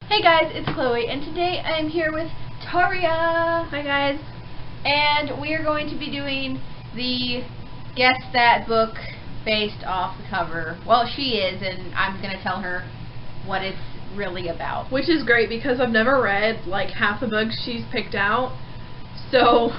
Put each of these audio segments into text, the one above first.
Hey guys, it's Chloe, and today I am here with Vittoria. Hi guys. And we are going to be doing the Guess That book based off the cover. Well, she is, and I'm going to tell her what it's really about. Which is great because I've never read like half the books she's picked out, so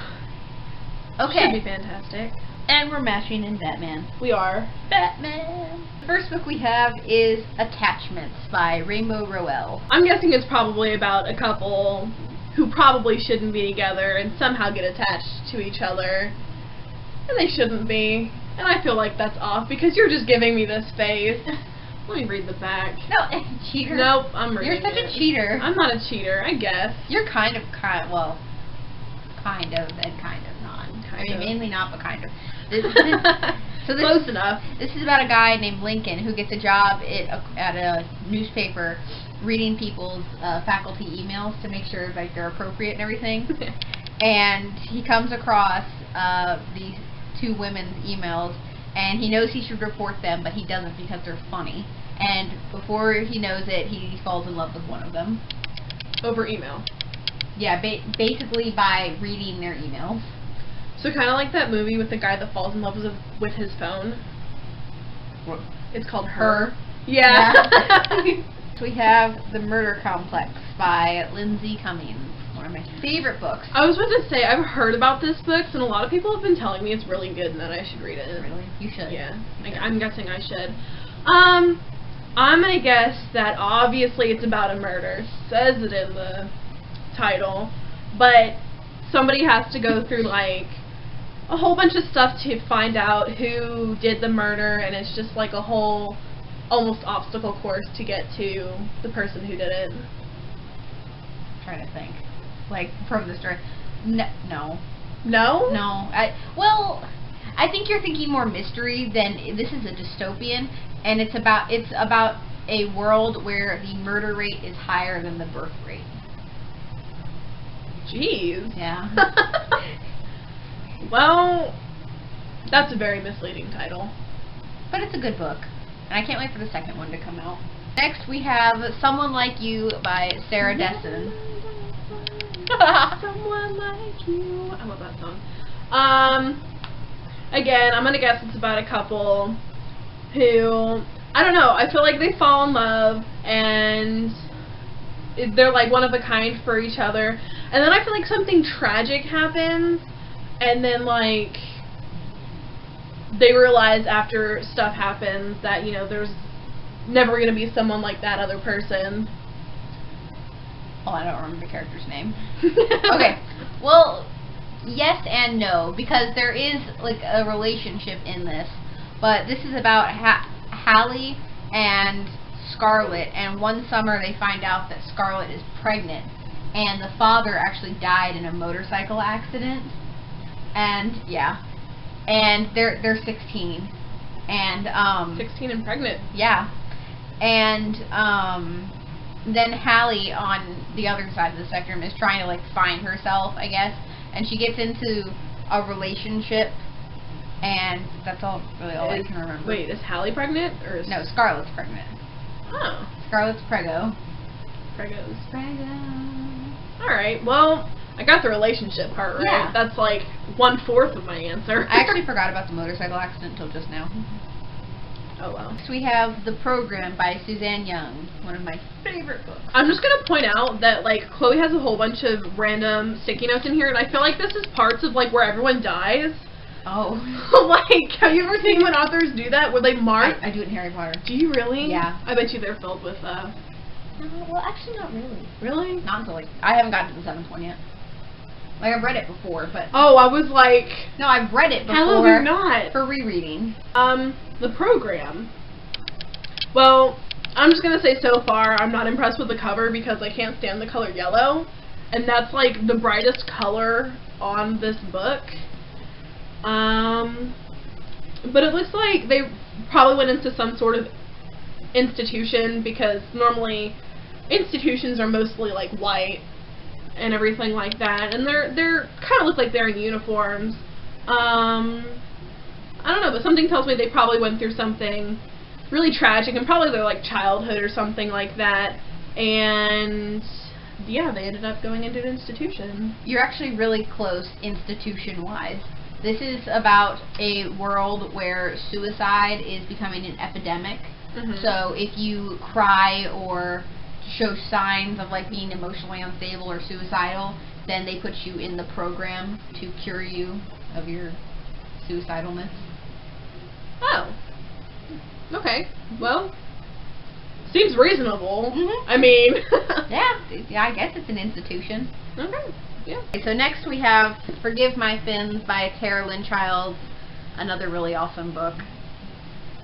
okay, should be fantastic. And we're matching in Batman. We are. Batman. The first book we have is Attachments by Rainbow Rowell. I'm guessing it's probably about a couple who probably shouldn't be together and somehow get attached to each other. And they shouldn't be. And I feel like that's off because you're just giving me this face. Let me read the back. No, cheater. Nope, I'm reading You're such a cheater. I'm not a cheater, I guess. You're kind of and kind of not. Mainly not, but kind of. Close enough. This is about a guy named Lincoln who gets a job at a newspaper reading people's faculty emails to make sure like they're appropriate and everything. And he comes across these two women's emails, and he knows he should report them, but he doesn't because they're funny. And before he knows it, he falls in love with one of them. Over email. Yeah, basically by reading their emails. So kind of like that movie with the guy that falls in love with his phone. What? It's called Her. Yeah. So we have The Murder Complex by Lindsay Cummings. One of my favorite books. I was about to say, I've heard about this book, and a lot of people have been telling me it's really good and that I should read it. Really? You should. Yeah. I'm guessing I should. I'm going to guess that obviously it's about a murder. It says it in the title. But somebody has to go through, like, a whole bunch of stuff to find out who did the murder, and it's just like a whole almost obstacle course to get to the person who did it. I'm trying to think. Like, from the story. No. No? No. I think you're thinking more mystery than this is a dystopian, and it's about a world where the murder rate is higher than the birth rate. Jeez. Yeah. Well, that's a very misleading title. But it's a good book. And I can't wait for the second one to come out. Next we have Someone Like You by Sarah Dessen. Someone Like You. I love that song. Again, I'm going to guess it's about a couple who, I don't know, I feel like they fall in love and they're like one of a kind for each other. And then I feel like something tragic happens. And then, like, they realize after stuff happens that, you know, there's never going to be someone like that other person. Oh, I don't remember the character's name. Okay. Well, yes and no, because there is, like, a relationship in this. But this is about Hallie and Scarlett, and one summer they find out that Scarlett is pregnant, and the father actually died in a motorcycle accident. And yeah, and they're 16, and 16 and pregnant. Yeah, and then Hallie on the other side of the spectrum is trying to like find herself, I guess, and she gets into a relationship, and that's really all I can remember. Wait, is Hallie pregnant or is no? Scarlett's pregnant. Oh, Scarlett's preggo. Preggo's. Preggo. All right, well. I got the relationship part right. Yeah. That's like 1/4 of my answer. I actually forgot about the motorcycle accident until just now. Oh well. Next we have The Program by Suzanne Young, one of my favorite books. I'm just gonna point out that like Chloe has a whole bunch of random sticky notes in here, and I feel like this is parts of like where everyone dies. Oh. Like, have you ever seen when authors do that, where they mark? I do it in Harry Potter. Do you really? Yeah. I bet you they're filled with. Well, actually, not really. Really? Not until like I haven't gotten to the 7th one yet. Like, I've read it before, but... Oh, I was like... No, I've read it before. How have you not? For rereading. The Program. Well, I'm just going to say so far, I'm not impressed with the cover because I can't stand the color yellow. And that's, like, the brightest color on this book. But it looks like they probably went into some sort of institution because normally institutions are mostly, like, white. And everything like that, and they're kind of look like they're in uniforms. I don't know, but something tells me they probably went through something really tragic, and probably their like childhood or something like that. and yeah, they ended up going into an institution. You're actually really close institution-wise. This is about a world where suicide is becoming an epidemic. So if you cry or show signs of like being emotionally unstable or suicidal, then they put you in the program to cure you of your suicidalness. Oh. Okay. Well, seems reasonable. I mean... yeah, I guess it's an institution. Okay. Yeah. Okay, so next we have Forgive My Fins by Tara Lynn Childs, another really awesome book.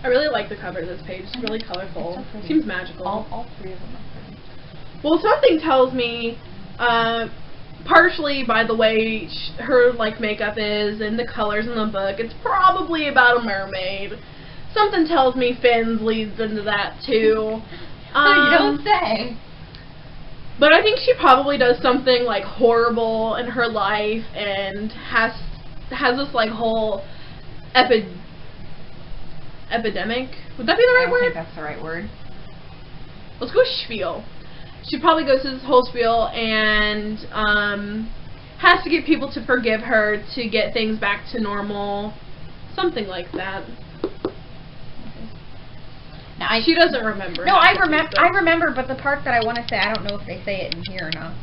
I really like the cover of this page. It's really colorful. It's so pretty. Seems magical. All three of them are pretty. Well, something tells me, partially by the way her like makeup is and the colors in the book, it's probably about a mermaid. Something tells me fins leads into that too. You don't say. But I think she probably does something like horrible in her life and has this like whole epidemic. Would that be the right word? I don't think that's the right word. Let's go spiel. She probably goes through this whole spiel and has to get people to forgive her to get things back to normal. Something like that. Now, she doesn't remember. No, I remember, but the part that I want to say, I don't know if they say it in here or not.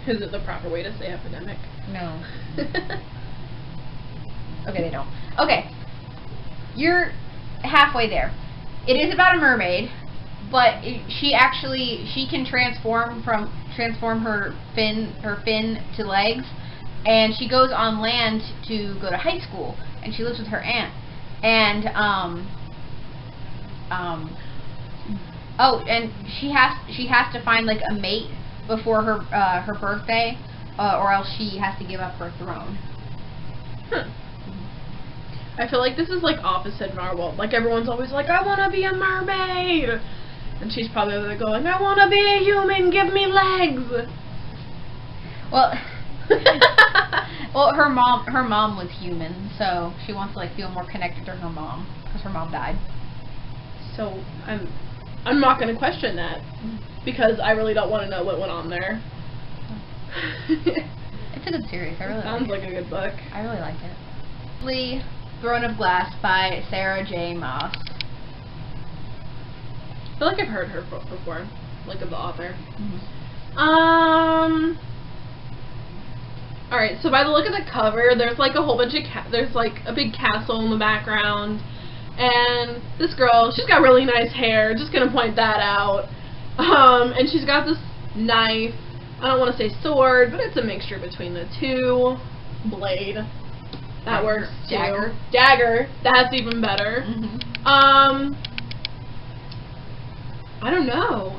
Is it the proper way to say epidemic? No. Okay, they don't. Okay. You're halfway there. It is about a mermaid, but she can transform her fin to legs, and she goes on land to go to high school, and she lives with her aunt. And and she has to find like a mate before her birthday, or else she has to give up her throne. I feel like this is like opposite Narwhal. Like everyone's always like, I want to be a mermaid, and she's probably over there going, I want to be a human, give me legs. Well, well, her mom was human, so she wants to like feel more connected to her mom because her mom died. So I'm not going to question that because I really don't want to know what went on there. It's a good series. I really sounds like a good book. I really like it. Throne of Glass by Sarah J. Maas. I feel like I've heard her before, like of the author. Alright, so by the look of the cover, there's like a whole bunch of there's like a big castle in the background, and this girl, she's got really nice hair, just gonna point that out, and she's got this knife. I don't want to say sword, but it's a mixture between the two. Blade. That works too. Dagger. Dagger. That's even better. I don't know.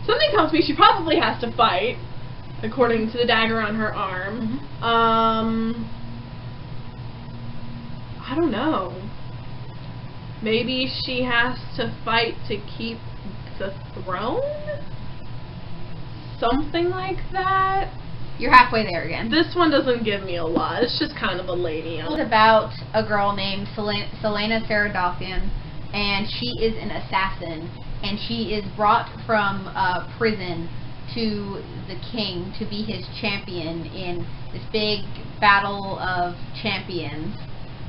Something tells me she probably has to fight, according to the dagger on her arm. I don't know. Maybe she has to fight to keep the throne? Something like that? You're halfway there again. This one doesn't give me a lot. It's just kind of a lady. It's about a girl named Selena Saradossian, and she is an assassin, and she is brought from prison to the king to be his champion in this big battle of champions,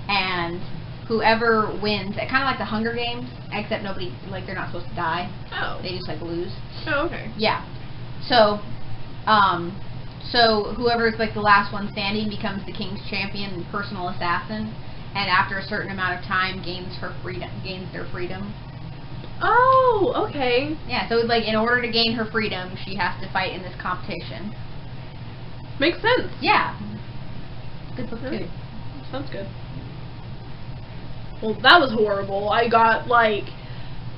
and whoever wins, kind of like the Hunger Games, except nobody, like, they're not supposed to die. Oh. They just, like, lose. Oh, okay. Yeah. So, so whoever's, like, the last one standing becomes the king's champion and personal assassin, and after a certain amount of time gains their freedom. Oh, okay. Yeah, so, like, in order to gain her freedom, she has to fight in this competition. Makes sense. Yeah. Good book, too. Sounds good. Well, that was horrible. I got, like,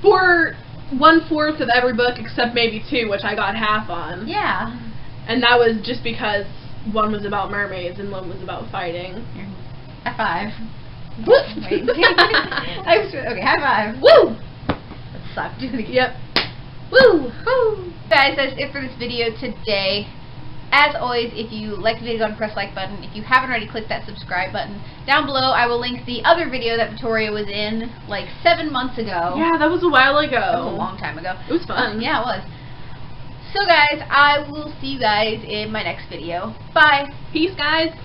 1/4 of every book except maybe 2, which I got half on. Yeah. And that was just because one was about mermaids and one was about fighting. High five. Wait. Okay, high five. Woo! That sucked. Yep. Woo! Woo! Guys, that's it for this video today. As always, if you like the video, go ahead and press like button. If you haven't already, click that subscribe button. Down below, I will link the other video that Vittoria was in like 7 months ago. Yeah, that was a while ago. That was a long time ago. It was fun. Yeah, it was. So guys, I will see you guys in my next video. Bye. Peace, guys.